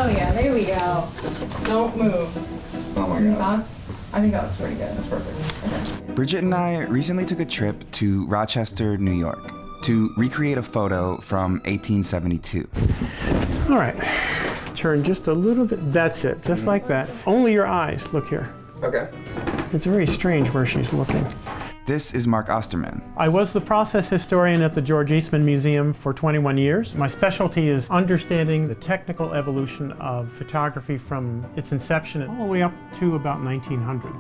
Oh yeah, there we go. Don't move. Oh my Any god. thoughts? I think that looks pretty good. That's perfect. Okay. Bridget and I recently took a trip to Rochester, New York, to recreate a photo from 1872. All right, turn just a little bit, that's it, just like that. Only your eyes, look here. Okay. It's very strange where she's looking. This is Mark Osterman. I was the process historian at the George Eastman Museum for 21 years. My specialty is understanding the technical evolution of photography from its inception all the way up to about 1900.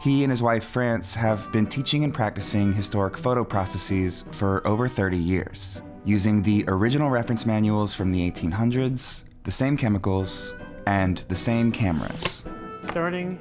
He and his wife, France, have been teaching and practicing historic photo processes for over 30 years, using the original reference manuals from the 1800s, the same chemicals, and the same cameras. Starting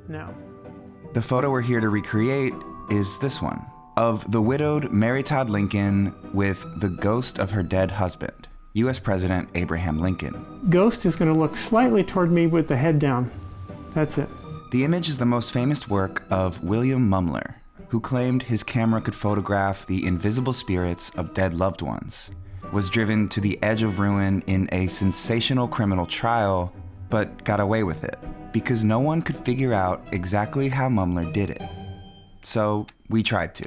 now. The photo we're here to recreate is this one, of the widowed Mary Todd Lincoln with the ghost of her dead husband, U.S. President Abraham Lincoln. Ghost is going to look slightly toward me with the head down. That's it. The image is the most famous work of William Mumler, who claimed his camera could photograph the invisible spirits of dead loved ones, was driven to the edge of ruin in a sensational criminal trial, but got away with it, because no one could figure out exactly how Mumler did it. So we tried to.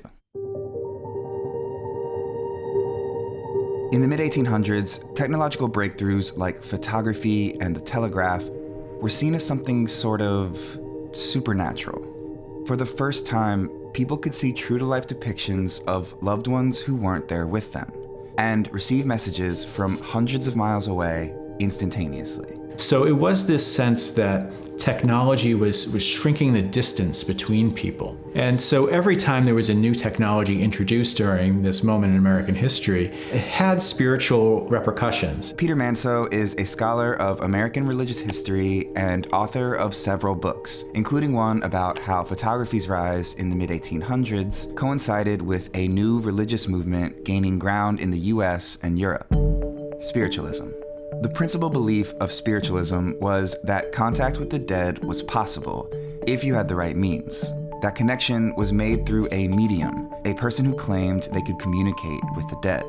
In the mid-1800s, technological breakthroughs like photography and the telegraph were seen as something sort of supernatural. For the first time, people could see true-to-life depictions of loved ones who weren't there with them, and receive messages from hundreds of miles away instantaneously. So it was this sense that technology was shrinking the distance between people. And so every time there was a new technology introduced during this moment in American history, it had spiritual repercussions. Peter Manso is a scholar of American religious history and author of several books, including one about how photography's rise in the mid-1800s coincided with a new religious movement gaining ground in the US and Europe: spiritualism. The principal belief of spiritualism was that contact with the dead was possible if you had the right means. That connection was made through a medium, a person who claimed they could communicate with the dead.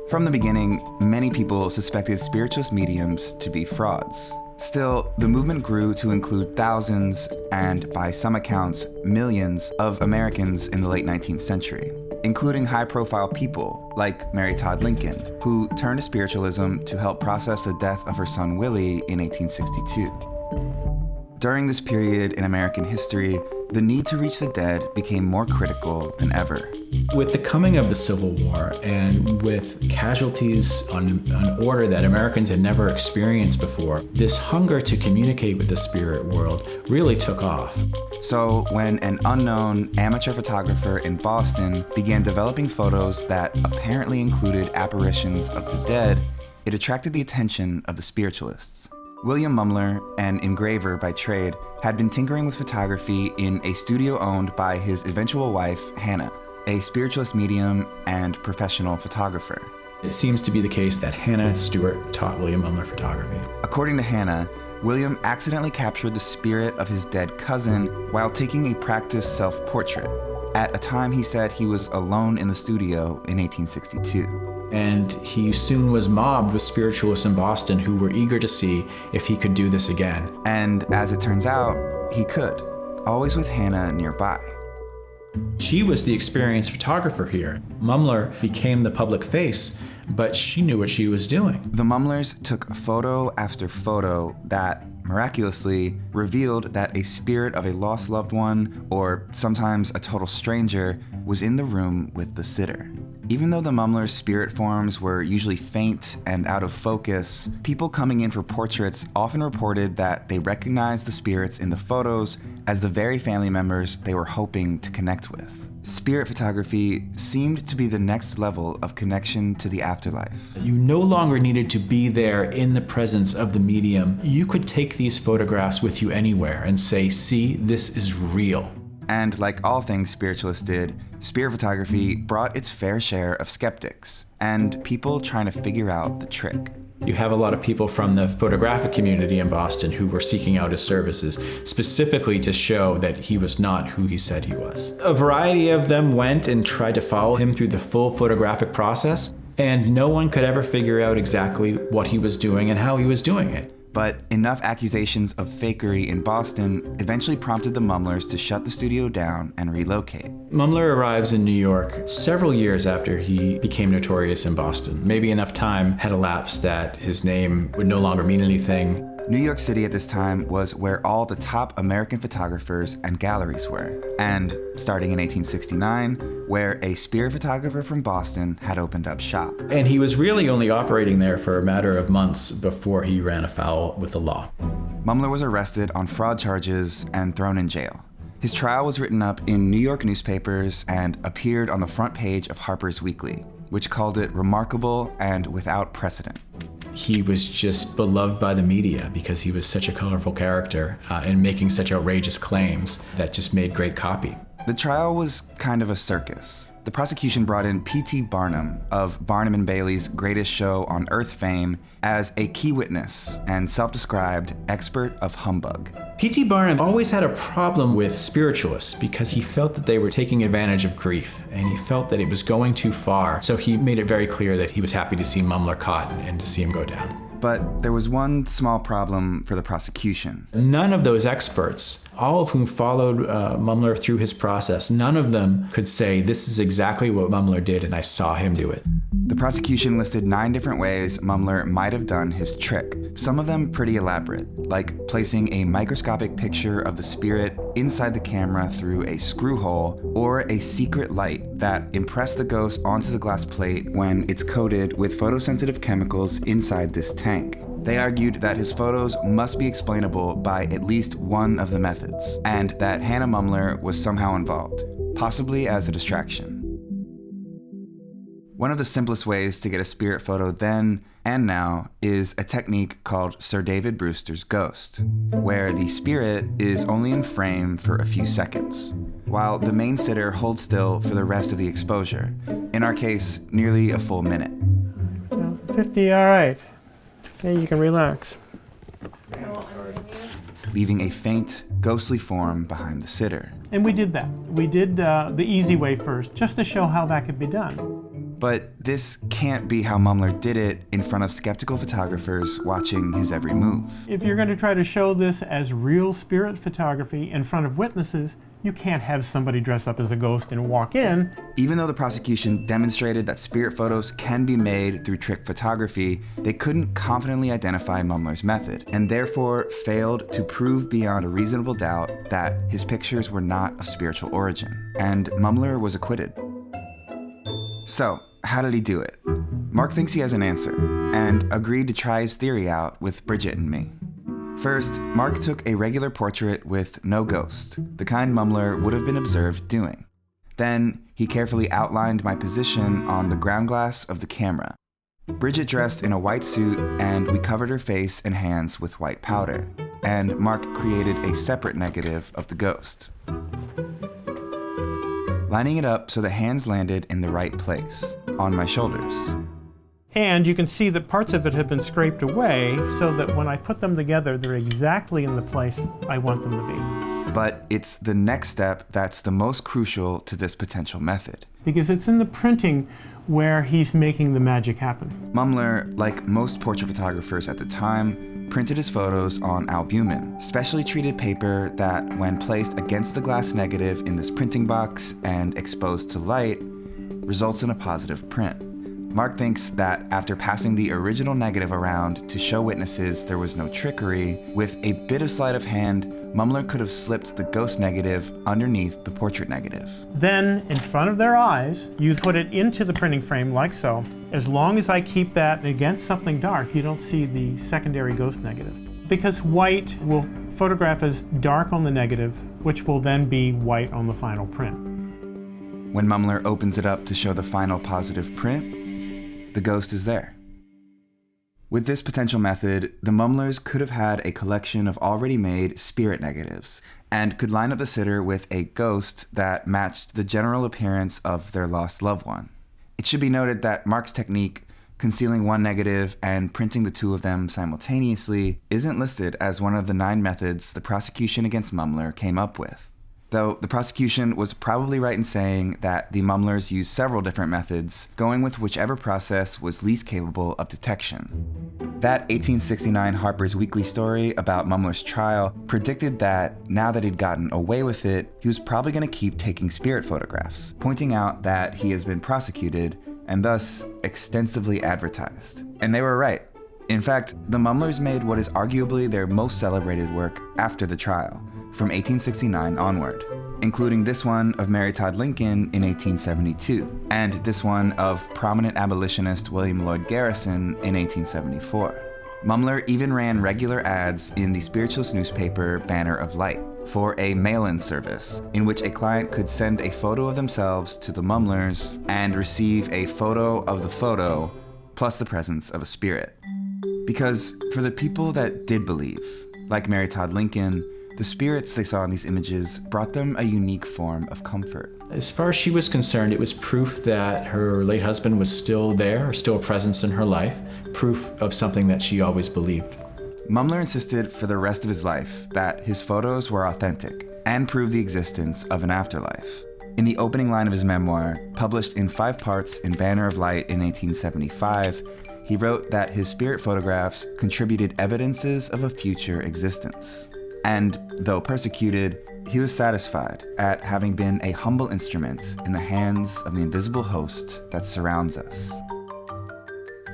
From the beginning, many people suspected spiritualist mediums to be frauds. Still, the movement grew to include thousands, and by some accounts, millions of Americans in the late 19th century, including high-profile people like Mary Todd Lincoln, who turned to spiritualism to help process the death of her son Willie in 1862. During this period in American history, the need to reach the dead became more critical than ever. With the coming of the Civil War and with casualties on an order that Americans had never experienced before, this hunger to communicate with the spirit world really took off. So when an unknown amateur photographer in Boston began developing photos that apparently included apparitions of the dead, it attracted the attention of the spiritualists. William Mumler, an engraver by trade, had been tinkering with photography in a studio owned by his eventual wife, Hannah, a spiritualist medium and professional photographer. It seems to be the case that Hannah Stewart taught William Mumler photography. According to Hannah, William accidentally captured the spirit of his dead cousin while taking a practice self-portrait, at a time he said he was alone in the studio in 1862. And he soon was mobbed with spiritualists in Boston who were eager to see if he could do this again. And as it turns out, he could, always with Hannah nearby. She was the experienced photographer here. Mumler became the public face, but she knew what she was doing. The Mumlers took photo after photo that miraculously revealed that a spirit of a lost loved one, or sometimes a total stranger, was in the room with the sitter. Even though the Mumlers' spirit forms were usually faint and out of focus, people coming in for portraits often reported that they recognized the spirits in the photos as the very family members they were hoping to connect with. Spirit photography seemed to be the next level of connection to the afterlife. You no longer needed to be there in the presence of the medium. You could take these photographs with you anywhere and say, see, this is real. And like all things spiritualists did, spirit photography brought its fair share of skeptics and people trying to figure out the trick. You have a lot of people from the photographic community in Boston who were seeking out his services, specifically to show that he was not who he said he was. A variety of them went and tried to follow him through the full photographic process, and no one could ever figure out exactly what he was doing and how he was doing it. But enough accusations of fakery in Boston eventually prompted the Mumlers to shut the studio down and relocate. Mumler arrives in New York several years after he became notorious in Boston. Maybe enough time had elapsed that his name would no longer mean anything. New York City at this time was where all the top American photographers and galleries were, and starting in 1869, where a spirit photographer from Boston had opened up shop. And he was really only operating there for a matter of months before he ran afoul with the law. Mumler was arrested on fraud charges and thrown in jail. His trial was written up in New York newspapers and appeared on the front page of Harper's Weekly, which called it remarkable and without precedent. He was just beloved by the media because he was such a colorful character and making such outrageous claims that just made great copy. The trial was kind of a circus. The prosecution brought in P.T. Barnum of Barnum and Bailey's Greatest Show on Earth fame as a key witness and self-described expert of humbug. P.T. Barnum always had a problem with spiritualists because he felt that they were taking advantage of grief and he felt that it was going too far. So he made it very clear that he was happy to see Mumler caught and to see him go down. But there was one small problem for the prosecution. None of those experts, all of whom followed Mumler through his process, none of them could say, this is exactly what Mumler did and I saw him do it. The prosecution listed 9 different ways Mumler might have done his trick, some of them pretty elaborate, like placing a microscopic picture of the spirit inside the camera through a screw hole, or a secret light that impressed the ghost onto the glass plate when it's coated with photosensitive chemicals inside this tank. They argued that his photos must be explainable by at least one of the methods, and that Hannah Mumler was somehow involved, possibly as a distraction. One of the simplest ways to get a spirit photo then and now is a technique called Sir David Brewster's ghost, where the spirit is only in frame for a few seconds, while the main sitter holds still for the rest of the exposure, in our case, nearly a full minute. 50, all right. Okay, you can relax. Leaving a faint, ghostly form behind the sitter. And we did that. We did the easy way first, just to show how that could be done. But this can't be how Mumler did it in front of skeptical photographers watching his every move. If you're going to try to show this as real spirit photography in front of witnesses, you can't have somebody dress up as a ghost and walk in. Even though the prosecution demonstrated that spirit photos can be made through trick photography, they couldn't confidently identify Mumler's method, and therefore failed to prove beyond a reasonable doubt that his pictures were not of spiritual origin, and Mumler was acquitted. So, how did he do it? Mark thinks he has an answer, and agreed to try his theory out with Bridget and me. First, Mark took a regular portrait with no ghost, the kind Mumler would have been observed doing. Then, he carefully outlined my position on the ground glass of the camera. Bridget dressed in a white suit, and we covered her face and hands with white powder, and Mark created a separate negative of the ghost, lining it up so the hands landed in the right place, on my shoulders. And you can see that parts of it have been scraped away so that when I put them together, they're exactly in the place I want them to be. But it's the next step that's the most crucial to this potential method. Because it's in the printing where he's making the magic happen. Mumler, like most portrait photographers at the time, printed his photos on albumen, specially treated paper that, when placed against the glass negative in this printing box and exposed to light, results in a positive print. Mark thinks that after passing the original negative around to show witnesses there was no trickery, with a bit of sleight of hand, Mumler could have slipped the ghost negative underneath the portrait negative. Then, in front of their eyes, you put it into the printing frame like so. As long as I keep that against something dark, you don't see the secondary ghost negative. Because white will photograph as dark on the negative, which will then be white on the final print. When Mumler opens it up to show the final positive print, the ghost is there. With this potential method, the Mumlers could have had a collection of already made spirit negatives, and could line up the sitter with a ghost that matched the general appearance of their lost loved one. It should be noted that Mark's technique, concealing one negative and printing the two of them simultaneously, isn't listed as one of the 9 methods the prosecution against Mumler came up with. though the prosecution was probably right in saying that the Mumlers used several different methods, going with whichever process was least capable of detection. That 1869 Harper's Weekly story about Mumler's trial predicted that now that he'd gotten away with it, he was probably going to keep taking spirit photographs, pointing out that he has been prosecuted and thus extensively advertised. And they were right. In fact, the Mumlers made what is arguably their most celebrated work after the trial, from 1869 onward, including this one of Mary Todd Lincoln in 1872, and this one of prominent abolitionist William Lloyd Garrison in 1874. Mumler even ran regular ads in the spiritualist newspaper Banner of Light for a mail-in service in which a client could send a photo of themselves to the Mumlers and receive a photo of the photo plus the presence of a spirit. Because for the people that did believe, like Mary Todd Lincoln, the spirits they saw in these images brought them a unique form of comfort. As far as she was concerned, it was proof that her late husband was still there, still a presence in her life, proof of something that she always believed. Mumler insisted for the rest of his life that his photos were authentic and proved the existence of an afterlife. In the opening line of his memoir, published in 5 parts in Banner of Light in 1875, he wrote that his spirit photographs contributed evidences of a future existence. And, though persecuted, he was satisfied at having been a humble instrument in the hands of the invisible host that surrounds us.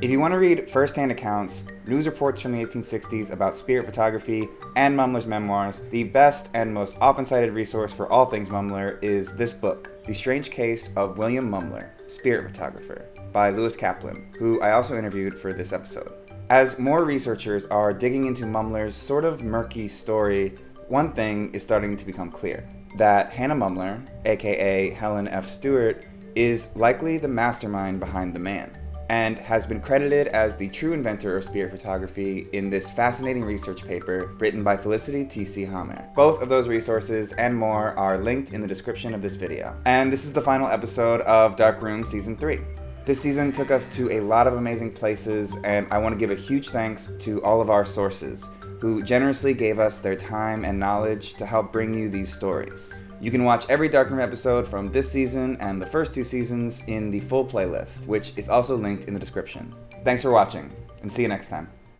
If you want to read first-hand accounts, news reports from the 1860s about spirit photography, and Mumler's memoirs, the best and most often cited resource for all things Mumler is this book, The Strange Case of William Mumler, Spirit Photographer, by Lewis Kaplan, who I also interviewed for this episode. As more researchers are digging into Mumler's sort of murky story, one thing is starting to become clear: that Hannah Mumler, aka Helen F. Stewart, is likely the mastermind behind the man, and has been credited as the true inventor of spirit photography in this fascinating research paper written by Felicity T.C. Hammer. Both of those resources and more are linked in the description of this video. And this is the final episode of Dark Room Season 3. This season took us to a lot of amazing places, and I want to give a huge thanks to all of our sources, who generously gave us their time and knowledge to help bring you these stories. You can watch every Darkroom episode from this season and the first 2 seasons in the full playlist, which is also linked in the description. Thanks for watching, and see you next time.